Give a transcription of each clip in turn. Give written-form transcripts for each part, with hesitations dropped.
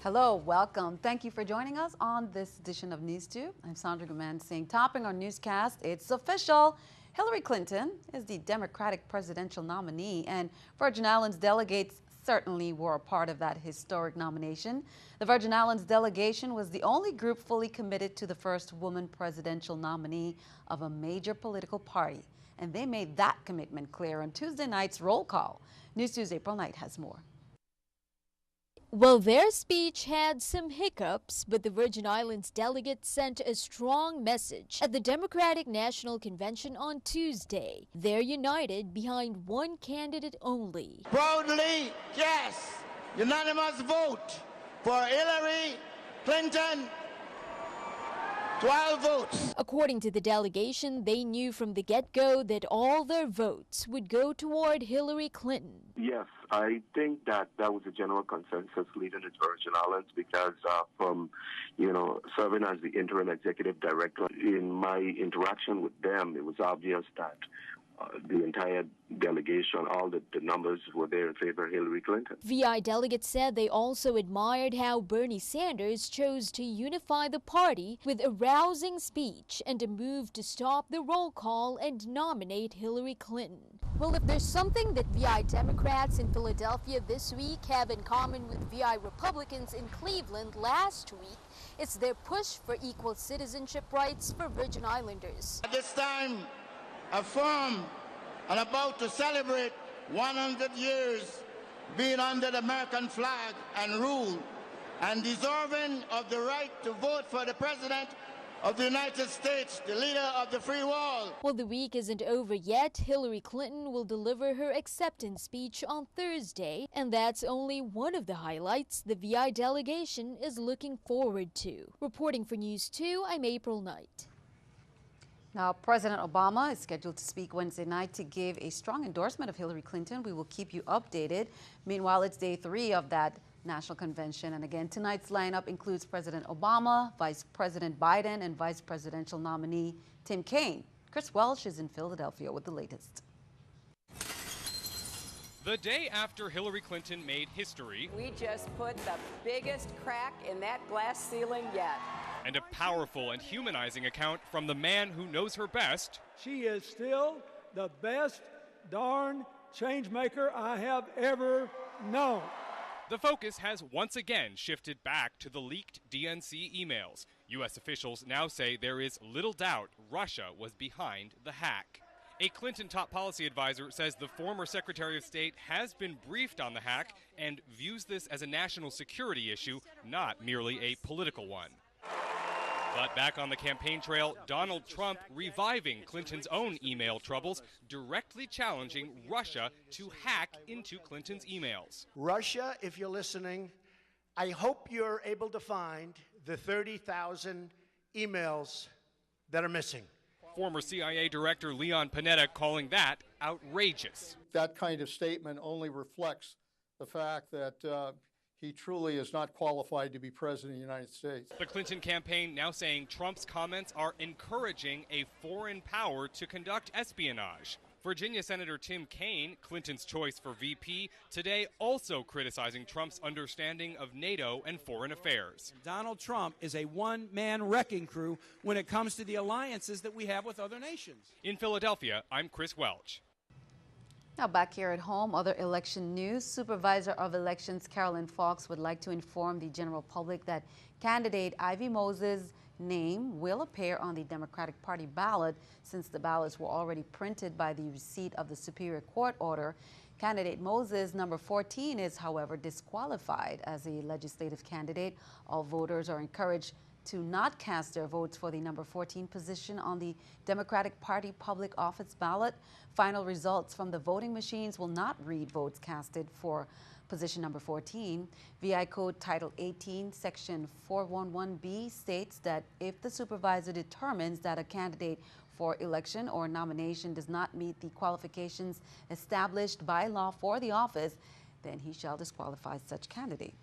Hello, welcome. Thank you for joining us on this edition of News 2. I'm Sandra Guman saying, topping our newscast, it's official. Hillary Clinton is the Democratic presidential nominee, and Virgin Islands delegates certainly were a part of that historic nomination. The Virgin Islands delegation was the only group fully committed to the first woman presidential nominee of a major political party, and they made that commitment clear on Tuesday night's roll call. News 2's April Knight has more. Well, their speech had some hiccups, but the Virgin Islands delegates sent a strong message at the Democratic National Convention on Tuesday. They're united behind one candidate only. Proudly, yes, unanimous vote for Hillary Clinton. 12 votes. According to the delegation, they knew from the get-go that all their votes would go toward Hillary Clinton. Yes, I think that was a general consensus leading the Virgin Islands because from, serving as the interim executive director, in my interaction with them, it was obvious that the entire delegation, all the numbers were there in favor of Hillary Clinton. VI delegates said they also admired how Bernie Sanders chose to unify the party with a rousing speech and a move to stop the roll call and nominate Hillary Clinton. Well, if there's something that VI Democrats in Philadelphia this week have in common with VI Republicans in Cleveland last week, it's their push for equal citizenship rights for Virgin Islanders. At this time, affirm and about to celebrate 100 years being under the American flag and rule and deserving of the right to vote for the President of the United States, the leader of the free world. Well, the week isn't over yet. Hillary Clinton will deliver her acceptance speech on Thursday, and that's only one of the highlights the VI delegation is looking forward to. Reporting for News 2, I'm April Knight. Now, President Obama is scheduled to speak Wednesday night to give a strong endorsement of Hillary Clinton. We will keep you updated. Meanwhile, it's day 3 of that national convention. And again, tonight's lineup includes President Obama, Vice President Biden, and Vice Presidential nominee Tim Kaine. Chris Welch is in Philadelphia with the latest. The day after Hillary Clinton made history, we just put the biggest crack in that glass ceiling yet. And a powerful and humanizing account from the man who knows her best. She is still the best darn change maker I have ever known. The focus has once again shifted back to the leaked DNC emails. U.S. officials now say there is little doubt Russia was behind the hack. A Clinton top policy advisor says the former Secretary of State has been briefed on the hack and views this as a national security issue, not merely a political one. But back on the campaign trail, Donald Trump reviving Clinton's own email troubles, directly challenging Russia to hack into Clinton's emails. Russia, if you're listening, I hope you're able to find the 30,000 emails that are missing. Former CIA Director Leon Panetta calling that outrageous. That kind of statement only reflects the fact that he truly is not qualified to be president of the United States. The Clinton campaign now saying Trump's comments are encouraging a foreign power to conduct espionage. Virginia Senator Tim Kaine, Clinton's choice for VP, today also criticizing Trump's understanding of NATO and foreign affairs. Donald Trump is a one-man wrecking crew when it comes to the alliances that we have with other nations. In Philadelphia, I'm Chris Welch. Now back here at home, other election news. Supervisor of Elections Carolyn Fox would like to inform the general public that candidate Ivy Moses' name will appear on the Democratic Party ballot since the ballots were already printed by the receipt of the Superior Court order. Candidate Moses, number 14, is, however, disqualified as a legislative candidate. All voters are encouraged to not cast their votes for the number 14 position on the Democratic Party public office ballot. Final results from the voting machines will not read votes casted for position number 14. VI Code Title 18, Section 411B states that if the supervisor determines that a candidate for election or nomination does not meet the qualifications established by law for the office, then he shall disqualify such candidate.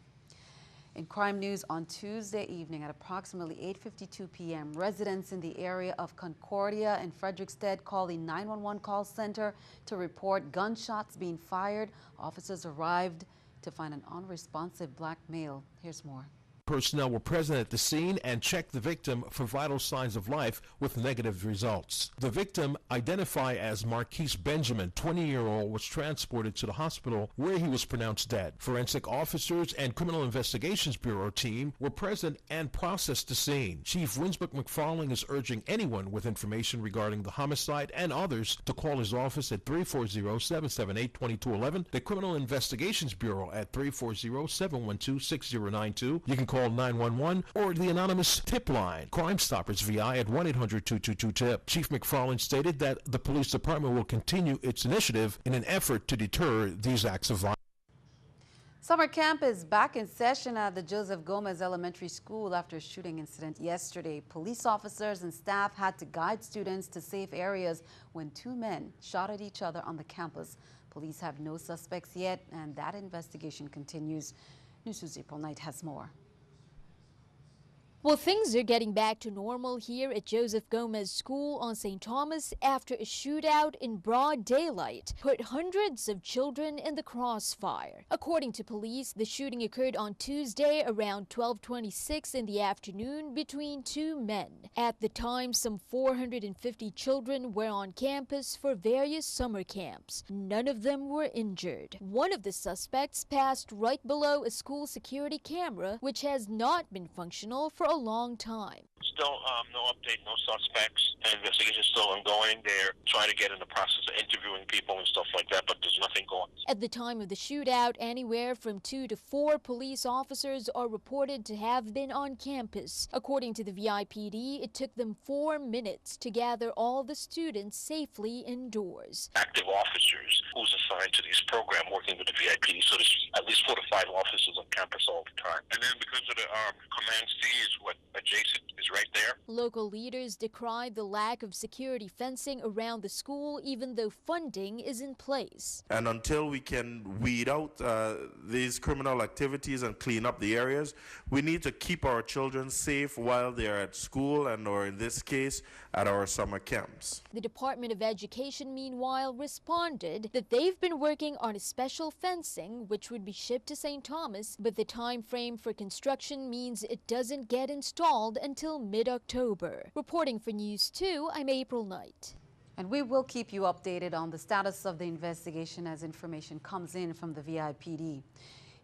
In crime news, on Tuesday evening at approximately 8:52 p.m., residents in the area of Concordia and Frederickstead called the 911 call center to report gunshots being fired. Officers arrived to find an unresponsive black male. Here's more. Personnel were present at the scene and checked the victim for vital signs of life with negative results. The victim, identified as Marquise Benjamin, 20-year-old, was transported to the hospital where he was pronounced dead. Forensic officers and Criminal Investigations Bureau team were present and processed the scene. Chief Winsbrook McFarling is urging anyone with information regarding the homicide and others to call his office at 340-778-2211, the Criminal Investigations Bureau at 340-712-6092. You can call 911 or the anonymous tip line, Crime Stoppers VI at 1-800-222-TIP. Chief McFarland stated that the police department will continue its initiative in an effort to deter these acts of violence. Summer camp is back in session at the Joseph Gomez Elementary School after a shooting incident yesterday. Police officers and staff had to guide students to safe areas when two men shot at each other on the campus. Police have no suspects yet, and that investigation continues. NEWS2's April Knight has more. Well, things are getting back to normal here at Joseph Gomez School on St. Thomas after a shootout in broad daylight put hundreds of children in the crossfire. According to police, the shooting occurred on Tuesday around 12:26 in the afternoon between two men. At the time, some 450 children were on campus for various summer camps. None of them were injured. One of the suspects passed right below a school security camera, which has not been functional for a long time. Still no update, no suspects. Investigation is still ongoing. They're trying to get in the process of interviewing people and stuff like that, but there's nothing going. At the time of the shootout, anywhere from 2 to 4 police officers are reported to have been on campus. According to the VIPD, it took them 4 minutes to gather all the students safely indoors. Active officers who's assigned to this program working with the VIPD, so there's at least 4 to 5 officers on campus all the time. And then because of the Command C is what adjacent is right there. Local leaders decried the lack of security fencing around the school, even though funding is in place. And until we can weed out these criminal activities and clean up the areas, we need to keep our children safe while they're at school and, or in this case, at our summer camps. The Department of Education, meanwhile, responded that they've been working on a special fencing which would be shipped to St. Thomas, but the time frame for construction means it doesn't get installed until mid-October. Reporting for NEWS2, I'm April Knight. And we will keep you updated on the status of the investigation as information comes in from the VIPD.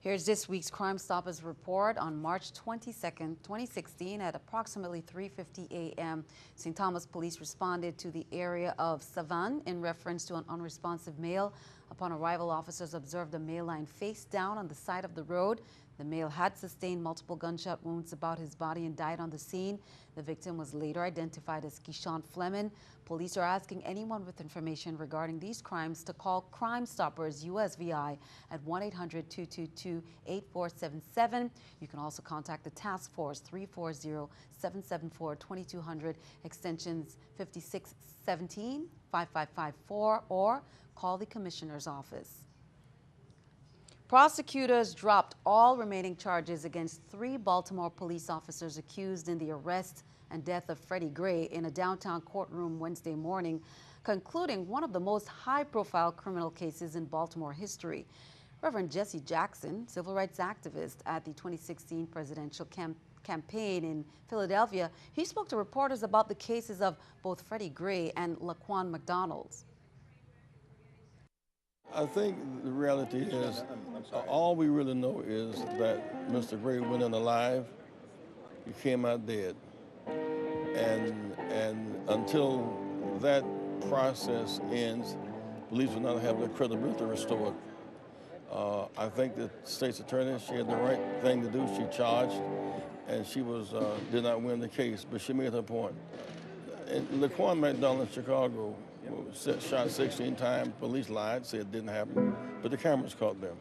Here's this week's Crime Stoppers report on March 22nd, 2016 at approximately 3:50 a.m. St. Thomas police responded to the area of Savanne in reference to an unresponsive male. Upon arrival, officers observed a male lying face down on the side of the road. The male had sustained multiple gunshot wounds about his body and died on the scene. The victim was later identified as Keyshawn Fleming. Police are asking anyone with information regarding these crimes to call Crime Stoppers USVI at 1-800-222-8477. You can also contact the task force 340-774-2200 extensions 5617, 5554, or call the Commissioner's office. Prosecutors dropped all remaining charges against 3 Baltimore police officers accused in the arrest and death of Freddie Gray in a downtown courtroom Wednesday morning, concluding one of the most high-profile criminal cases in Baltimore history. Reverend Jesse Jackson, civil rights activist at the 2016 presidential campaign in Philadelphia, he spoke to reporters about the cases of both Freddie Gray and Laquan McDonald. I think the reality is, all we really know is that Mr. Gray went in alive, he came out dead. And until that process ends, police will not have their credibility restored. I think the state's attorney, she had the right thing to do. She charged, and she did not win the case, but she made her point. And Laquan McDonald in Chicago shot 16 times. Police lied, said it didn't happen, but the cameras caught them.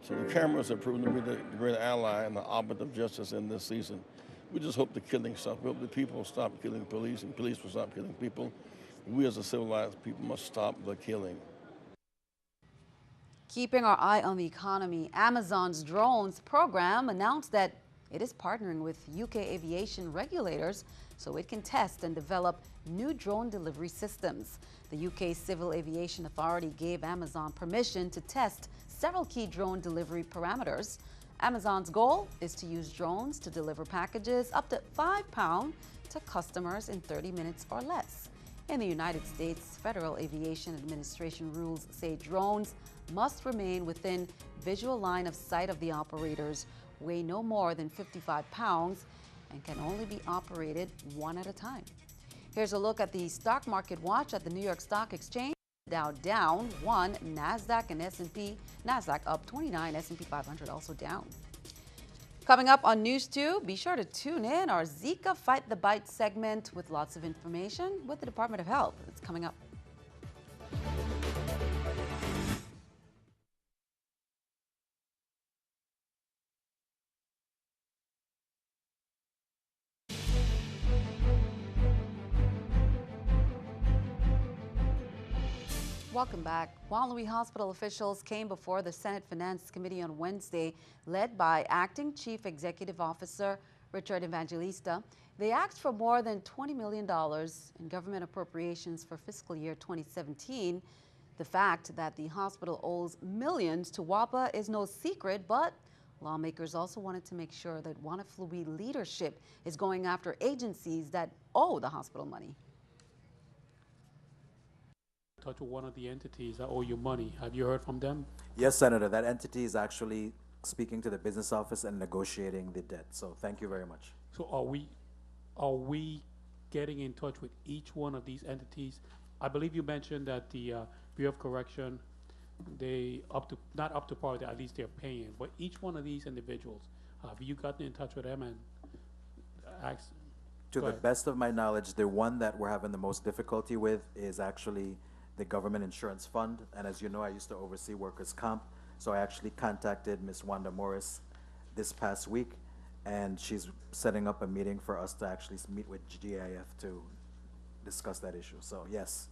So the cameras have proven to be the great ally and the arbiter of justice in this season. We just hope the killing stops. We hope the people stop killing police and police will stop killing people. We as a civilized people must stop the killing. Keeping our eye on the economy, Amazon's drones program announced that it is partnering with UK aviation regulators so it can test and develop new drone delivery systems. The UK Civil Aviation Authority gave Amazon permission to test several key drone delivery parameters. Amazon's goal is to use drones to deliver packages up to 5 pounds to customers in 30 minutes or less. In the United States, Federal Aviation Administration rules say drones must remain within visual line of sight of the operators, weigh no more than 55 pounds, and can only be operated one at a time. Here's a look at the stock market watch at the New York Stock Exchange. Dow down 1, NASDAQ and S&P. NASDAQ up 29, S&P 500 also down. Coming up on News 2, be sure to tune in our Zika Fight the Bite segment with lots of information with the Department of Health. It's coming up. Welcome back. Juan Luis Hospital officials came before the Senate Finance Committee on Wednesday, led by Acting Chief Executive Officer Richard Evangelista. They asked for more than $20 million in government appropriations for fiscal year 2017. The fact that the hospital owes millions to WAPA is no secret, but lawmakers also wanted to make sure that Wanaflubi leadership is going after agencies that owe the hospital money. Touch with one of the entities that owe you money. Have you heard from them? Yes, Senator. That entity is actually speaking to the business office and negotiating the debt. So thank you very much. So are we getting in touch with each one of these entities? I believe you mentioned that the Bureau of Correction, they not up to par, at least they're paying. But each one of these individuals, have you gotten in touch with them and asked? To the best of my knowledge, the one that we're having the most difficulty with is actually the Government Insurance Fund. And as you know, I used to oversee workers' comp. So I actually contacted Ms. Wanda Morris this past week, and she's setting up a meeting for us to actually meet with GIF to discuss that issue. So yes.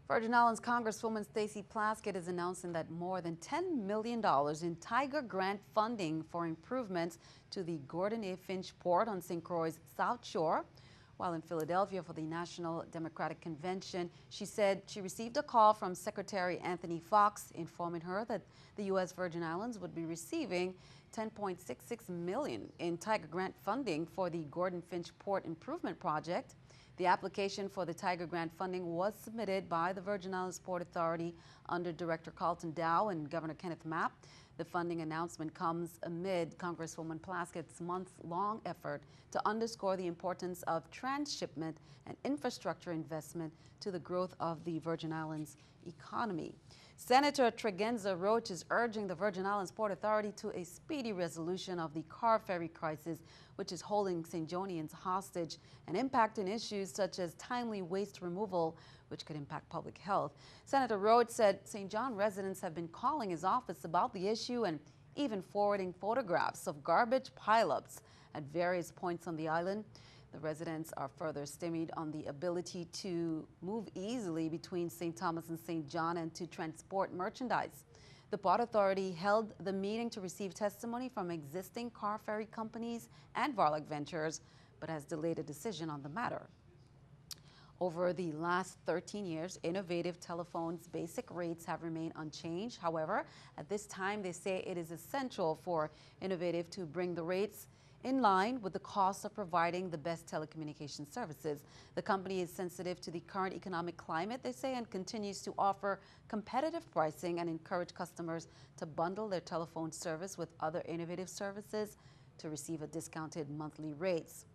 Virgin Islands Congresswoman Stacey Plaskett is announcing that more than $10 million in Tiger Grant funding for improvements to the Gordon A. Finch Port on St. Croix's South Shore. While in Philadelphia for the National Democratic Convention, she said she received a call from Secretary Anthony Fox informing her that the U.S. Virgin Islands would be receiving $10.66 million in Tiger Grant funding for the Gordon Finch Port Improvement Project. The application for the Tiger Grant funding was submitted by the Virgin Islands Port Authority under Director Carlton Dow and Governor Kenneth Mapp. The funding announcement comes amid Congresswoman Plaskett's month-long effort to underscore the importance of transshipment and infrastructure investment to the growth of the Virgin Islands economy. Senator Tregenza Roach is urging the Virgin Islands Port Authority to a speedy resolution of the car ferry crisis, which is holding St. Jonians hostage and impacting issues such as timely waste removal, which could impact public health. Senator Roach said St. John residents have been calling his office about the issue and even forwarding photographs of garbage pileups at various points on the island. The residents are further stymied on the ability to move easily between St. Thomas and St. John and to transport merchandise. The Port Authority held the meeting to receive testimony from existing car ferry companies and Varlock Ventures, but has delayed a decision on the matter. Over the last 13 years, Innovative Telephone's basic rates have remained unchanged. However, at this time, they say it is essential for Innovative to bring the rates in line with the cost of providing the best telecommunication services. The company is sensitive to the current economic climate, they say, and continues to offer competitive pricing and encourage customers to bundle their telephone service with other Innovative services to receive a discounted monthly rates.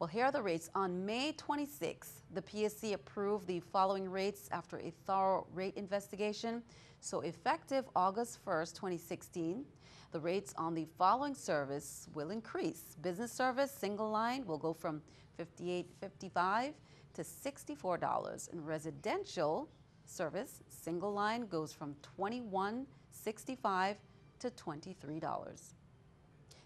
Well, here are the rates. On May 26th, the PSC approved the following rates after a thorough rate investigation. So effective August 1st, 2016, the rates on the following service will increase. Business service, single line, will go from $58.55 to $64. And residential service, single line, goes from $21.65 to $23.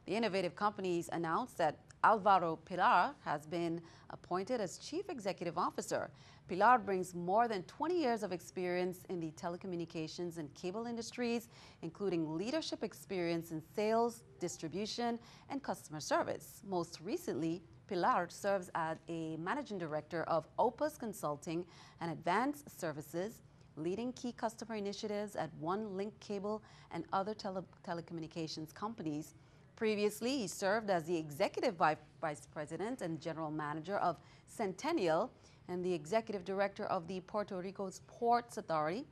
The Innovative companies announced that Alvaro Pilar has been appointed as Chief Executive Officer. Pilar brings more than 20 years of experience in the telecommunications and cable industries, including leadership experience in sales, distribution, and customer service. Most recently, Pilar serves as a managing director of Opus Consulting and Advanced Services, leading key customer initiatives at One Link Cable and other telecommunications companies. Previously, he served as the Executive Vice President and General Manager of Centennial and the Executive Director of the Puerto Rico's Ports Authority.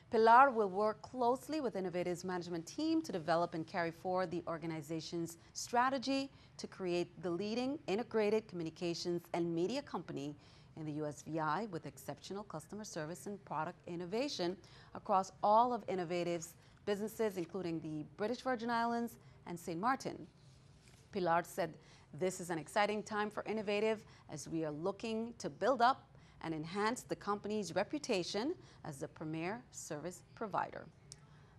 Pilar will work closely with Innovative's management team to develop and carry forward the organization's strategy to create the leading integrated communications and media company in the USVI with exceptional customer service and product innovation across all of Innovative's businesses, including the British Virgin Islands and St. Martin. Pilar said this is an exciting time for Innovative as we are looking to build up and enhance the company's reputation as the premier service provider.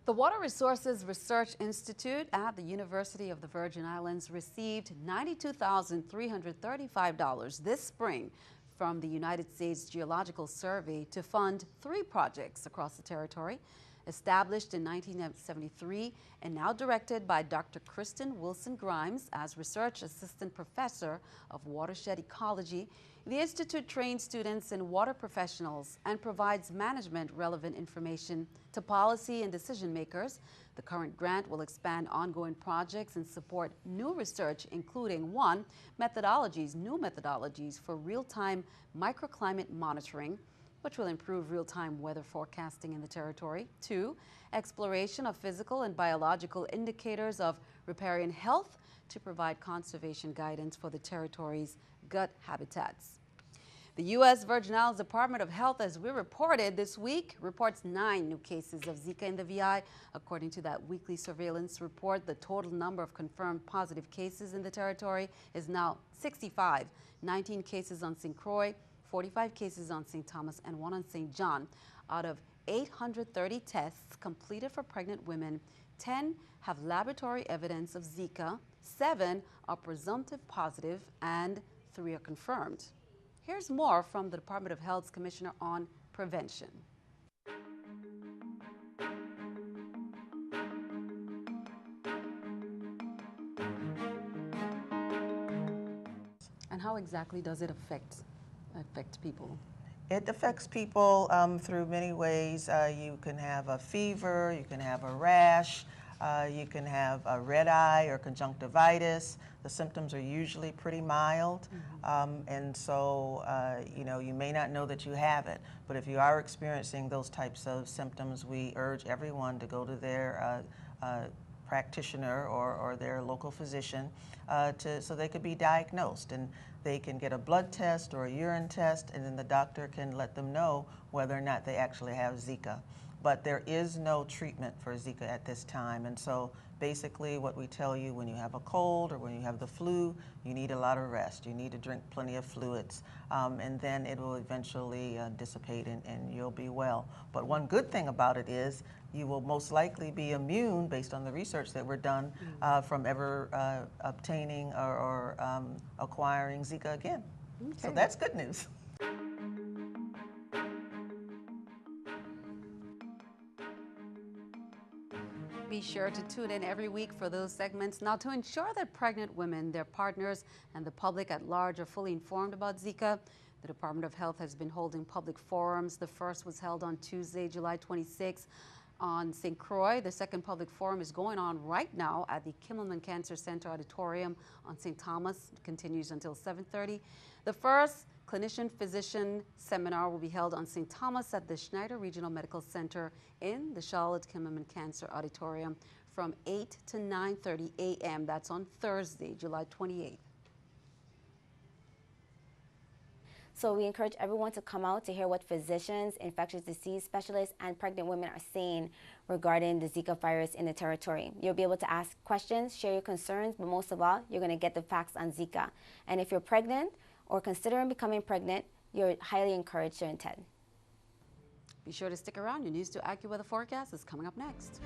The Water Resources Research Institute at the University of the Virgin Islands received $92,335 this spring from the United States Geological Survey to fund 3 projects across the territory. Established in 1973 and now directed by Dr. Kristen Wilson Grimes as Research Assistant Professor of Watershed Ecology, the Institute trains students and water professionals and provides management-relevant information to policy and decision makers. The current grant will expand ongoing projects and support new research, including 1, new methodologies for real-time microclimate monitoring, which will improve real-time weather forecasting in the territory. 2, exploration of physical and biological indicators of riparian health to provide conservation guidance for the territory's gut habitats. The U.S. Virgin Islands Department of Health, as we reported this week, reports 9 new cases of Zika in the VI. According to that weekly surveillance report, the total number of confirmed positive cases in the territory is now 65, 19 cases on St. Croix, 45 cases on St. Thomas, and 1 on St. John. Out of 830 tests completed for pregnant women, 10 have laboratory evidence of Zika, 7 are presumptive positive, and 3 are confirmed. Here's more from the Department of Health's Commissioner on Prevention. And how exactly does it affect people? It affects people through many ways. You can have a fever, you can have a rash, you can have a red eye or conjunctivitis. The symptoms are usually pretty mild, and so you may not know that you have it. But if you are experiencing those types of symptoms, we urge everyone to go to their practitioner or their local physician so they could be diagnosed. And they can get a blood test or a urine test, and then the doctor can let them know whether or not they actually have Zika. But there is no treatment for Zika at this time, and so basically what we tell you when you have a cold or when you have the flu, you need a lot of rest. You need to drink plenty of fluids, and then it will eventually dissipate and you'll be well. But one good thing about it is you will most likely be immune, based on the research that we're done, from ever obtaining or acquiring Zika again. Okay. So that's good news. Be sure to tune in every week for those segments. Now, to ensure that pregnant women, their partners, and the public at large are fully informed about Zika, the Department of Health has been holding public forums. The first was held on Tuesday, July 26, on St. Croix. The second public forum is going on right now at the Kimmelman Cancer Center Auditorium on St. Thomas. It continues until 7:30. The first clinician-physician seminar will be held on St. Thomas at the Schneider Regional Medical Center in the Charlotte Kimmelman Cancer Auditorium from 8 to 9:30 a.m. That's on Thursday, July 28th. So we encourage everyone to come out to hear what physicians, infectious disease specialists, and pregnant women are saying regarding the Zika virus in the territory. You'll be able to ask questions, share your concerns, but most of all, you're going to get the facts on Zika. And if you're pregnant or considering becoming pregnant, you're highly encouraged to attend. Be sure to stick around. Your News 2 AccuWeather forecast is coming up next.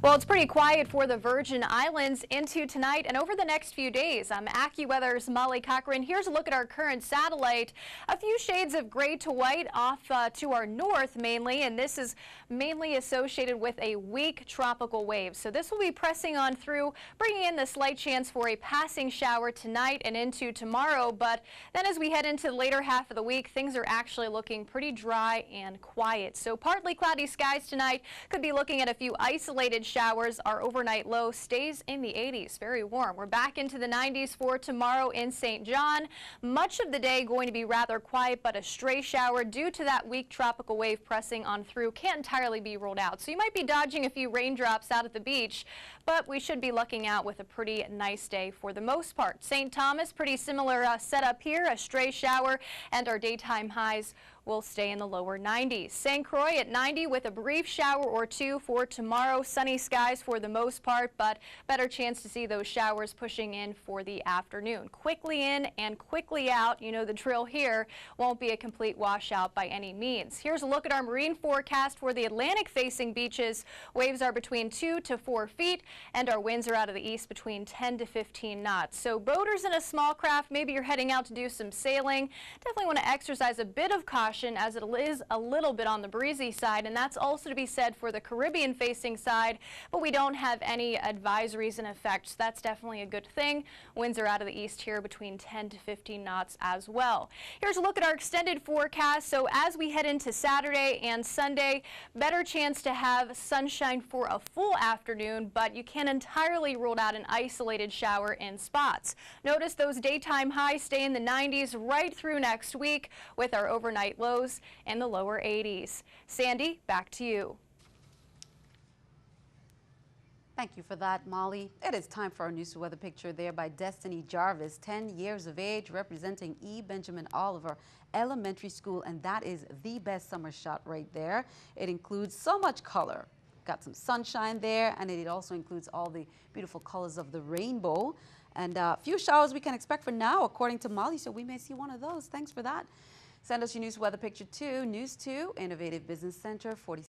Well, it's pretty quiet for the Virgin Islands into tonight and over the next few days. I'm AccuWeather's Molly Cochran. Here's a look at our current satellite. A few shades of gray to white off to our north mainly, and this is mainly associated with a weak tropical wave. So this will be pressing on through, bringing in the slight chance for a passing shower tonight and into tomorrow. But then as we head into the later half of the week, things are actually looking pretty dry and quiet. So partly cloudy skies tonight. Could be looking at a few isolated showers. Our overnight low stays in the 80s, very warm. We're back into the 90s for tomorrow in St. John. Much of the day going to be rather quiet, but a stray shower due to that weak tropical wave pressing on through can't entirely be ruled out. So you might be dodging a few raindrops out at the beach, but we should be lucking out with a pretty nice day for the most part. St. Thomas, pretty similar setup here, a stray shower, and our daytime highs will stay in the lower 90s. St. Croix at 90 with a brief shower or two for tomorrow. Sunny skies for the most part, but better chance to see those showers pushing in for the afternoon. Quickly in and quickly out. You know the drill here. Won't be a complete washout by any means. Here's a look at our marine forecast for the Atlantic-facing beaches. Waves are between 2 to 4 feet, and our winds are out of the east between 10 to 15 knots. So boaters in a small craft, maybe you're heading out to do some sailing, definitely want to exercise a bit of caution as it is a little bit on the breezy side, and that's also to be said for the Caribbean facing side, but we don't have any advisories in effect, so that's definitely a good thing. Winds are out of the east here between 10 to 15 knots as well. Here's a look at our extended forecast. So as we head into Saturday and Sunday, better chance to have sunshine for a full afternoon, but you can't entirely rule out an isolated shower in spots. Notice those daytime highs stay in the 90s right through next week with our overnight lows in the lower 80s. Sandy, back to you. Thank you for that, Molly. It is time for our news to weather picture there by Destiny Jarvis, 10 years of age, representing E. Benjamin Oliver Elementary School, and that is the best summer shot right there. It includes so much color. Got some sunshine there, and it also includes all the beautiful colors of the rainbow. And a few showers we can expect for now, according to Molly, so we may see one of those. Thanks for that. Send us your news weather picture to NEWS2, Innovative Business Center, 40